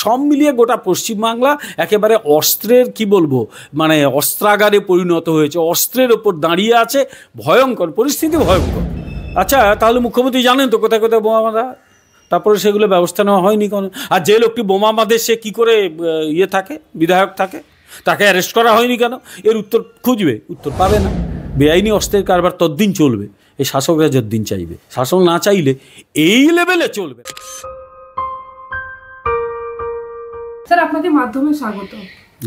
সব মিলিয়ে গোটা পশ্চিমবাংলা একেবারে অস্ত্রের কি বলবো মানে অস্ত্রাগারে পরিণত হয়েছে, অস্ত্রের ওপর দাঁড়িয়ে আছে, ভয়ঙ্কর পরিস্থিতি, ভয়ঙ্কর। আচ্ছা, তাহলে মুখ্যমন্ত্রী জানেন তো কোথায় কোথায় বোমা বাঁধা, তারপরে সেগুলো ব্যবস্থা নেওয়া হয়নি কেন? আর যে লোকটি বোমা বাঁধে সে কী করে থাকে, বিধায়ক থাকে, তাকে অ্যারেস্ট করা হয়নি কেন? এর উত্তর খুঁজবে, উত্তর পাবে না। বেআইনি অস্ত্রের কারবার ততদিন চলবে এই শাসকরা যতদিন চাইবে, শাসক না চাইলে এই লেভেলে চলবে। স্যার আপনাকে মাধ্যমে স্বাগত।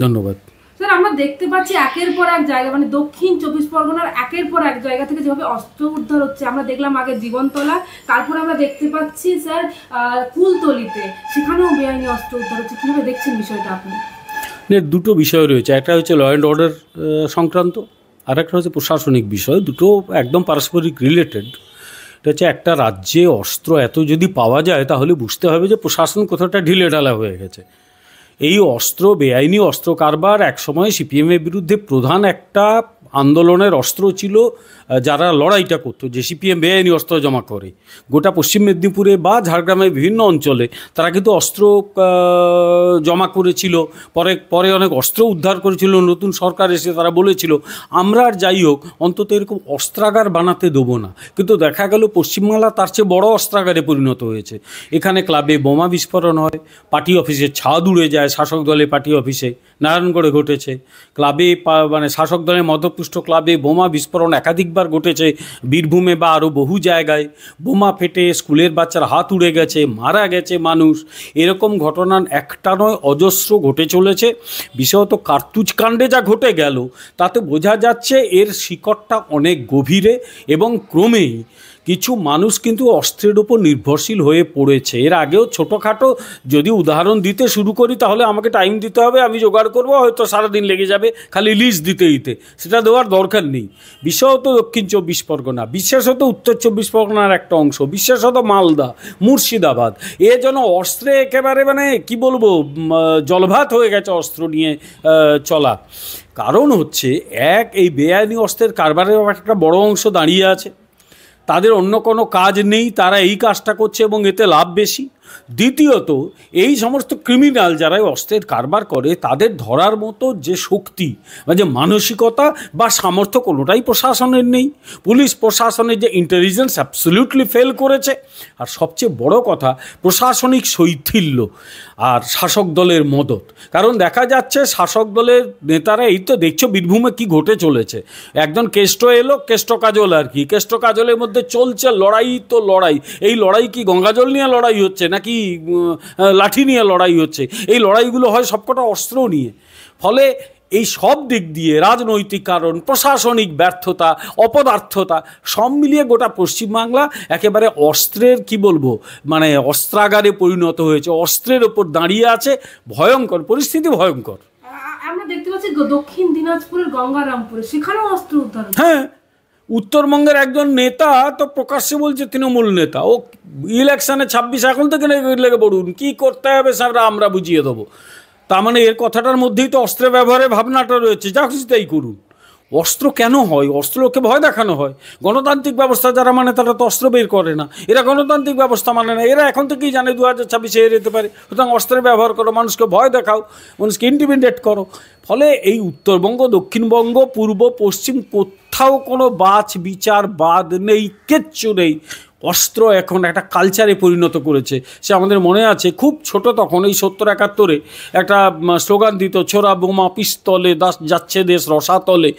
ধন্যবাদ। স্যার আমরা দেখতে পাচ্ছি একের পর এক জায়গা, মানে দক্ষিণ 24 পরগনার একের পর এক জায়গা থেকে যেভাবে অস্ত্র উদ্ধার হচ্ছে, আমরা দেখলাম আগে জীবনতলা, তারপর আমরা দেখতে পাচ্ছি স্যার কুলতলিতে, সেখানেও বেআইনি অস্ত্র উদ্ধার হচ্ছে। কীভাবে দেখছেন বিষয়টা আপনি? দুটো বিষয় রয়েছে, একটা হচ্ছে ল অ্যান্ড অর্ডার সংক্রান্ত, আর একটা হচ্ছে প্রশাসনিক বিষয়, দুটো একদম পারস্পরিক রিলেটেড। এটা হচ্ছে একটা রাজ্যে অস্ত্র এত যদি পাওয়া যায় তাহলে বুঝতে হবে যে প্রশাসন কোথাওটা ঢিলেঢালা হয়ে গেছে। এই অস্ত্র, বেআইনি অস্ত্র কারবার একসময় সিপিএমের বিরুদ্ধে প্রধান একটা আন্দোলনের অস্ত্র ছিল। যারা লড়াইটা করতো যে সিপিএম বেআইনি অস্ত্র জমা করে, গোটা পশ্চিম মেদিনীপুরে বা ঝাড়গ্রামের বিভিন্ন অঞ্চলে তারা কিন্তু অস্ত্র জমা করেছিল, পরে অনেক অস্ত্র উদ্ধার করেছিল। নতুন সরকার এসে তারা বলেছিল আমরা আর যাই হোক অন্তত এরকম অস্ত্রাগার বানাতে দেবো না, কিন্তু দেখা গেল পশ্চিমবাংলা তার চেয়ে বড় অস্ত্রাগারে পরিণত হয়েছে। এখানে ক্লাবে বোমা বিস্ফোরণ হয়, পার্টি অফিসে ছাদ উড়ে যায়, শাসক দলের পার্টি অফিসে নারায়ণগড়ে ঘটেছে, ক্লাবে মানে শাসক দলের মদপুষ্ট ক্লাবে বোমা বিস্ফোরণ একাধিকবার ঘটেছে, বীরভূমে বা আরও বহু জায়গায় বোমা ফেটে স্কুলের বাচ্চার হাত উড়ে গেছে, মারা গেছে মানুষ। এরকম ঘটনা একটা নয়, অজস্র ঘটে চলেছে। বিশেষত কার্তুজ কাণ্ডে যা ঘটে গেল তাতে বোঝা যাচ্ছে এর শিকড়টা অনেক গভীরে, এবং ক্রমেই কিছু মানুষ কিন্তু অস্ত্রের উপর নির্ভরশীল হয়ে পড়েছে। এর আগেও ছোটোখাটো যদি উদাহরণ দিতে শুরু করি তাহলে আমাকে টাইম দিতে হবে, আমি জোগাড় করবো, হয়তো সারাদিন লেগে যাবে খালি লিস্ট দিতে দিতে, সেটা দেওয়ার দরকার নেই। বিশেষত দক্ষিণ 24 পরগনা, বিশেষত উত্তর 24 পরগনার একটা অংশ, বিশেষত মালদা, মুর্শিদাবাদ, এ যেন অস্ত্রে একেবারে মানে কি বলবো জলভাত হয়ে গেছে অস্ত্র নিয়ে চলা। কারণ হচ্ছে এই বেআইনি অস্ত্রের কারবারের একটা বড় অংশ দাঁড়িয়ে আছে, তাদের অন্য কোনো কাজ নেই, তারা এই কাজটা করছে এবং এতে লাভ বেশি। দ্বিতীয়ত এই সমস্ত ক্রিমিনাল যারা অস্ত্রের কারবার করে তাদের ধরার মতো যে শক্তি বা যে মানসিকতা বা সামর্থ্য কোনোটাই প্রশাসনের নেই। পুলিশ প্রশাসনের যে ইন্টেলিজেন্স অ্যাবসলিউটলি ফেল করেছে। আর সবচেয়ে বড় কথা প্রশাসনিক শৈথিল্য আর শাসক দলের মদত। কারণ দেখা যাচ্ছে শাসক দলের নেতারা, এই তো দেখছো বীরভূমে কি ঘটে চলেছে, একজন কেষ্ট এলো, কেষ্ট কাজল আর কি, কেষ্ট কাজলের মধ্যে চলছে লড়াই তো লড়াই। এই লড়াই কি গঙ্গাজল নিয়ে লড়াই হচ্ছে নাকি লাঠি নিয়ে লড়াই হচ্ছে? এই লড়াইগুলো হয় সবকটা অস্ত্র নিয়ে। ফলে এই সব দিক দিয়ে রাজনৈতিক কারণ, প্রশাসনিক ব্যর্থতা, অপদার্থতা সব মিলিয়ে গোটা পশ্চিমবাংলা একেবারে অস্ত্রের কি বলবো মানে অস্ত্রাগারে পরিণত হয়েছে, অস্ত্রের ওপর দাঁড়িয়ে আছে, ভয়ঙ্কর পরিস্থিতি, ভয়ঙ্কর। আমরা দেখতে পাচ্ছি দক্ষিণ দিনাজপুরের গঙ্গারামপুরে সেখানেও অস্ত্র উদ্ধার। হ্যাঁ, উত্তরবঙ্গের একজন নেতা তো প্রকাশ্যে বলছে, তৃণমূল নেতা, ও ইলেকশনে 26 এখন থেকে লেগে পড়ুন, কী করতে হবে স্যার আমরা বুঝিয়ে দেবো। তার মানে এর কথাটার মধ্যেই তো অস্ত্রের ব্যবহারের ভাবনাটা রয়েছে, যা খুশি তাই করুন। অস্ত্র কেন হয়? অস্ত্রকে ভয় দেখানো হয়। গণতান্ত্রিক ব্যবস্থা যারা মানে তারা তো অস্ত্র বের করে না, এরা গণতান্ত্রিক ব্যবস্থা মানে না, এরা এখন থেকেই জানে 2026 এ যেতে পারে। সুতরাং অস্ত্রের ব্যবহার করো, মানুষকে ভয় দেখাও, মানুষকে ইন্টিমিডেট করো। ফলে এই উত্তরবঙ্গ, দক্ষিণবঙ্গ, পূর্ব, পশ্চিম কোথাও কোনো বাছ বিচার বাদ নেই, কিচ্ছু নেই। অস্ত্র এখন একটা কালচারে পরিণত করেছে। সে আমাদের মনে আছে খুব ছোট তখন, এই 70-71 একটা স্লোগান দিত, ছোড়া বোমা পিস্তলে যাচ্ছে দেশ রসাতলে।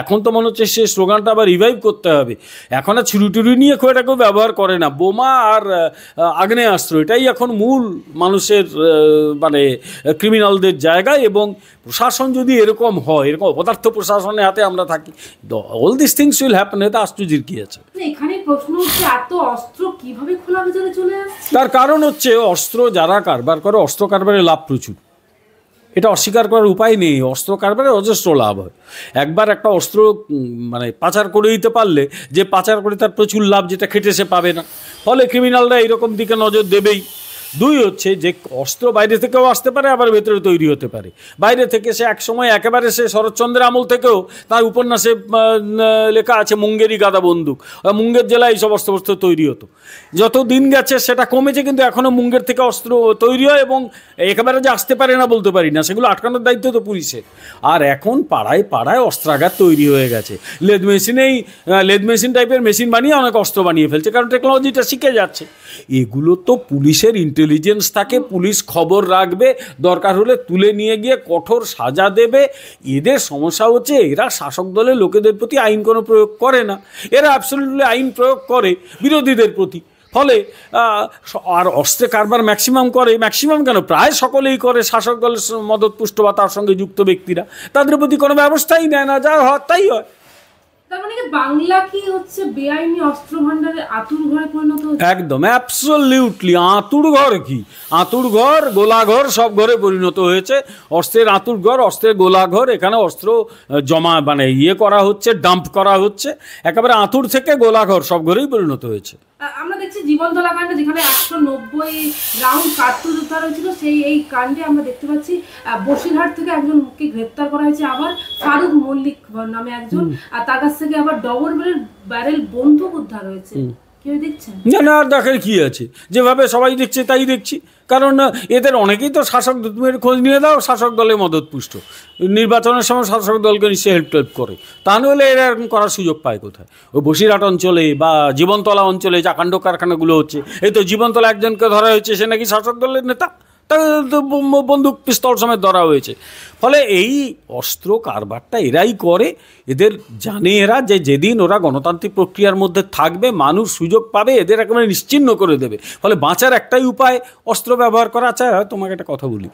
এখন তো মনে হচ্ছে সে স্লোগানটা আবার রিভাইভ করতে হবে। এখন আর ছুরি নিয়ে খুব এটা কেউ ব্যবহার করে না, বোমা আর আগ্নেয়াস্ত্র এটাই এখন মূল মানুষের মানে ক্রিমিনালদের জায়গায়। এবং প্রশাসন যদি এরকম হয়, এরকম অপদার্থ প্রশাসনের হাতে আমরা থাকি, all this things will happen. এটা আশ্চর্যের কি আছে? এখানে প্রশ্ন হচ্ছে এত অস্ত্র কিভাবে খোলা বাজারে চলে আসছে? তার কারণ হচ্ছে অস্ত্র যারা কারবার করে, অস্ত্র কারবারে লাভ প্রচুর, এটা অস্বীকার করার উপায় নেই। অস্ত্র কারবারে অজস্র লাভ হয়। একবার একটা অস্ত্র মানে পাচার করে দিতে পারলে যে পাচার করে তার প্রচুর লাভ, যেটা খেটে সে পাবে না। ফলে ক্রিমিনালরা এইরকম দিকে নজর দেবেই। দুই হচ্ছে যে অস্ত্র বাইরে থেকেও আসতে পারে, আবার ভেতরে তৈরি হতে পারে। বাইরে থেকে সে এক সময় একেবারে সে শরৎচন্দ্রের আমল থেকেও, তার উপন্যাসে লেখা আছে মুঙ্গেরি গাদা বন্দুক, মুঙ্গের জেলায় এইসব অস্ত্র তৈরি হতো। যত দিন গেছে সেটা কমেছে, কিন্তু এখনও মুঙ্গের থেকে অস্ত্র তৈরি হয়, এবং একেবারে যে আসতে পারে না বলতে পারি না, সেগুলো আটকানোর দায়িত্ব তো পুলিশের। আর এখন পাড়ায় পাড়ায় অস্ত্রাগার তৈরি হয়ে গেছে। লেদ মেশিন টাইপের মেশিন বানিয়ে অনেক অস্ত্র বানিয়ে ফেলছে, কারণ টেকনোলজিটা শিখে যাচ্ছে। এগুলো তো পুলিশের ইন্টেলিজেন্স থাকে, পুলিশ খবর রাখবে, দরকার হলে তুলে নিয়ে গিয়ে কঠোর সাজা দেবে। এদের সমস্যা হচ্ছে এরা শাসক দলের লোকেদের প্রতি আইন কোনো প্রয়োগ করে না, এরা অ্যাবসলিউটলি আইন প্রয়োগ করে বিরোধীদের প্রতি। ফলে আর অস্ত্রে কারবার ম্যাক্সিমাম কেন, প্রায় সকলেই করে শাসক দলের মদতপুষ্ট বা তার সঙ্গে যুক্ত ব্যক্তিরা। তাদের প্রতি কোনো ব্যবস্থাই নেয় না, যা হয় তাই হয়। তার মানে বাংলা কি হচ্ছে বেআইনি অস্ত্র ভান্ডারের আতুর ঘরে পরিণত হচ্ছে? একদম, অ্যাবসলিউটলি। আতুর ঘর কি, আতুর ঘর, গোলাঘর, সব ঘরে পরিণত হয়েছে। অস্ত্রের আতুর ঘর, অস্ত্রের গোলাঘর, এখানে অস্ত্র জমা মানে করা হচ্ছে, ডাম্প করা হচ্ছে, একেবারে আতুর থেকে গোলাঘর সব ঘরেই পরিণত হয়েছে। আমরা দেখছি জীবনতলা কাণ্ডে যেখানে 190 রাউন্ড কার্তুজ উদ্ধার হয়েছিল, এই কাণ্ডে আমরা দেখতে পাচ্ছি বসিরহাট থেকে একজনকে গ্রেপ্তার করা হয়েছে, আবার ফারুক মল্লিক নামে একজন, আর তার কাছ থেকে আবার ডবল ব্যারেল বন্দুক উদ্ধার হয়েছে। না, আর দেখার কি আছে, যেভাবে সবাই দেখছে তাই দেখছি। কারণ এদের অনেকেই তো শাসক, তুমি খোঁজ নিয়ে দাও, শাসক দলে মদতপুষ্ট, নির্বাচনের সময় শাসক দলকে নিশ্চয়ই হেল্প করে, তা নাহলে এরা এরকম করার সুযোগ পায় কোথায়? ওই বসিরহাট অঞ্চলে বা জীবনতলা অঞ্চলে যা কাণ্ড কারখানাগুলো হচ্ছে, এই তো জীবনতলা একজনকে ধরা হয়েছে, সে নাকি শাসক দলের নেতা, তাকে বন্দুক পিস্তল সমেত ধরা হয়েছে। ফলে এই অস্ত্র কারবারটা এরাই করে। এদের জানে এরা যে যেদিন ওরা গণতান্ত্রিক প্রক্রিয়ার মধ্যে থাকবে, মানুষ সুযোগ পাবে, এদের একেবারে নিশ্চিহ্ন করে দেবে। ফলে বাঁচার একটাই উপায় অস্ত্র ব্যবহার করা। আচ্ছা, তোমাকে একটা কথা বলি,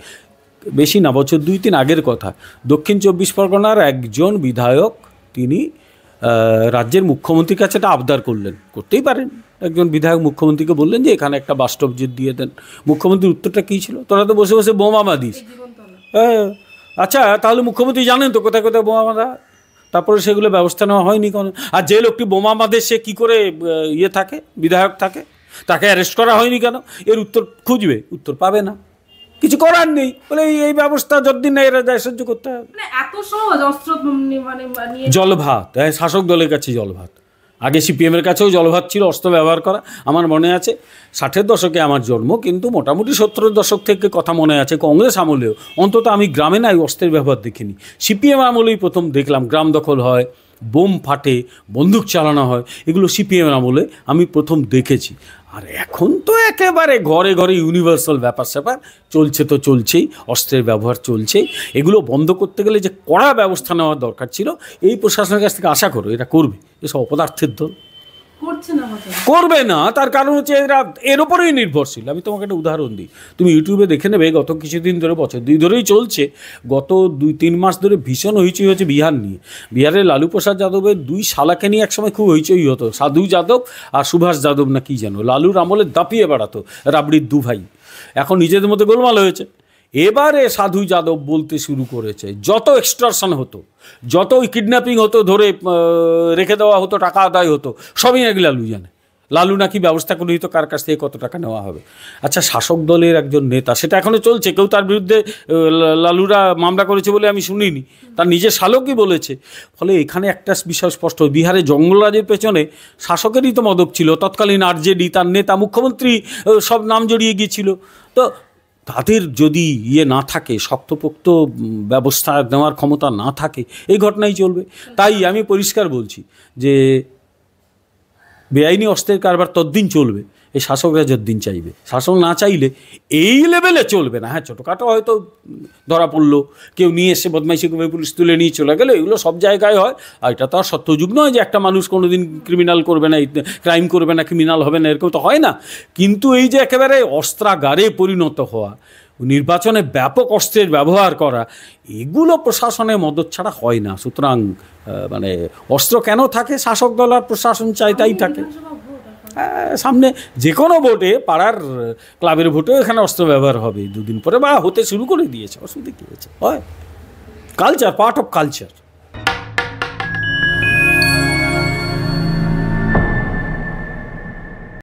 বেশি না, বছর 2-3 আগের কথা। দক্ষিণ 24 পরগনার একজন বিধায়ক, তিনি রাজ্যের মুখ্যমন্ত্রীর কাছে একটা আবদার করলেন, করতেই পারেন, একজন বিধায়ক মুখ্যমন্ত্রীকে বললেন যে এখানে একটা বাস স্টপ দিয়ে দেন। মুখ্যমন্ত্রীর উত্তরটা কী ছিল? তোরা তো বসে বসে বোমা বাঁধিস। হ্যাঁ, আচ্ছা, তাহলে মুখ্যমন্ত্রী জানেন তো কোথায় কোথায় বোমা বাঁধা? তারপরে সেগুলো ব্যবস্থা নেওয়া হয়নি কোনো। আর যে লোকটি বোমা বাঁধে সে কী করে থাকে, বিধায়ক থাকে, তাকে অ্যারেস্ট করা হয়নি কেন? এর উত্তর খুঁজবে, উত্তর পাবে না, কিছু করার নেই। বলে এই ব্যবস্থা যতদিন না এরা যায় সহ্য করতে হবে। এত সহজ অস্ত্র জলভাত, শাসক দলের কাছে জলভাত। আগে সিপিএমের কাছেও জলভাত ছিল অস্ত্র ব্যবহার করা। আমার মনে আছে 60-এর দশকে আমার জন্ম, কিন্তু মোটামুটি 70-এর দশক থেকে কথা মনে আছে, কংগ্রেস আমলেও অন্তত আমি গ্রামে না অস্ত্রের ব্যবহার দেখিনি। সিপিএম আমলেই প্রথম দেখলাম গ্রাম দখল হয়, বোম ফাটে, বন্দুক চালানো হয়, এগুলো সিপিএমের আমলে আমি প্রথম দেখেছি। আর এখন তো একেবারে ঘরে ঘরে ইউনিভার্সাল ব্যাপার স্যাপার চলছে, তো চলছেই, অস্ত্রের ব্যবহার চলছেই। এগুলো বন্ধ করতে গেলে যে কড়া ব্যবস্থা নেওয়ার দরকার ছিল, এই প্রশাসনের কাছ থেকে আশা করো এটা করবে। এসব অপদার্থের দল করবে না, তার কারণ হচ্ছে এরা এর ওপরেই নির্ভরশীল। আমি তোমাকে একটা উদাহরণ দিই, তুমি ইউটিউবে দেখে নেবে, গত কিছুদিন ধরে, বছর 2 ধরেই চলছে, গত 2-3 মাস ধরে ভীষণ হইচই হয়েছে বিহার নিয়ে। বিহারের লালু প্রসাদ যাদবের 2 শালাকে নিয়ে একসময় খুব হইচই হতো, সাধু যাদব আর সুভাষ যাদব না কি যেন, লালুর আমলে দাপিয়ে বেড়াতো রাবড়ির 2 ভাই। এখন নিজেদের মধ্যে গোলমাল হয়েছে। এবারে সাধু যাদব বলতে শুরু করেছে, যত এক্সটর্শন হতো, যত কিডন্যাপিং হতো, ধরে রেখে দেওয়া হতো, টাকা আদায় হতো, সবই নাকি লালু জানে। লালু নাকি ব্যবস্থা করে দিত কার কাছ থেকে কত টাকা নেওয়া হবে। আচ্ছা, শাসক দলের একজন নেতা, সেটা এখনও চলছে, কেউ তার বিরুদ্ধে লালুরা মামলা করেছে বলে আমি শুনিনি, তার নিজের শাসকই বলেছে। ফলে এখানে একটা বিষয় স্পষ্ট, বিহারে জঙ্গলরাজের পেছনে শাসকেরই তো মদত ছিল, তৎকালীন আরজেডি, তার নেতা, মুখ্যমন্ত্রী সব নাম জড়িয়ে গিয়েছিল। তো তাদের যদি না থাকে, শক্তপোক্ত ব্যবস্থা নেওয়ার ক্ষমতা না থাকে, এই ঘটনাই চলবে। তাই আমি পরিষ্কার বলছি যে বেআইনি অস্ত্রের কারবার ততদিন চলবে এই শাসকরা যতদিন চাইবে। শাসক না চাইলে এই লেভেলে চলবে না। হ্যাঁ, ছোটোখাটো হয়তো ধরা পড়লো, কেউ নিয়ে এসে বদমাইশি করে পুলিশ তুলে নিয়ে চলে গেলো, এগুলো সব জায়গায় হয়। আর এটা তো আর সত্যযুগ নয় যে একটা মানুষ কোনো দিন ক্রিমিনাল করবে না, ক্রাইম করবে না, ক্রিমিনাল হবে না, এরকম তো হয় না। কিন্তু এই যে একেবারে অস্ত্রাগারে পরিণত হওয়া, নির্বাচনে ব্যাপক অস্ত্রের ব্যবহার করা, এগুলো প্রশাসনের মদত ছাড়া হয় না। সুতরাং মানে অস্ত্র কেন থাকে? শাসক দল আর প্রশাসন চায় তাই থাকে। সামনে যে কোনো ভোটে, পাড়ার ক্লাবের ভোটেও এখানে অস্ত্র ব্যবহার হবে 2 দিন পরে, বা হতে শুরু করে দিয়েছে, অসুবিধা কী হয়েছে? হয় কালচার, পার্ট অফ কালচার।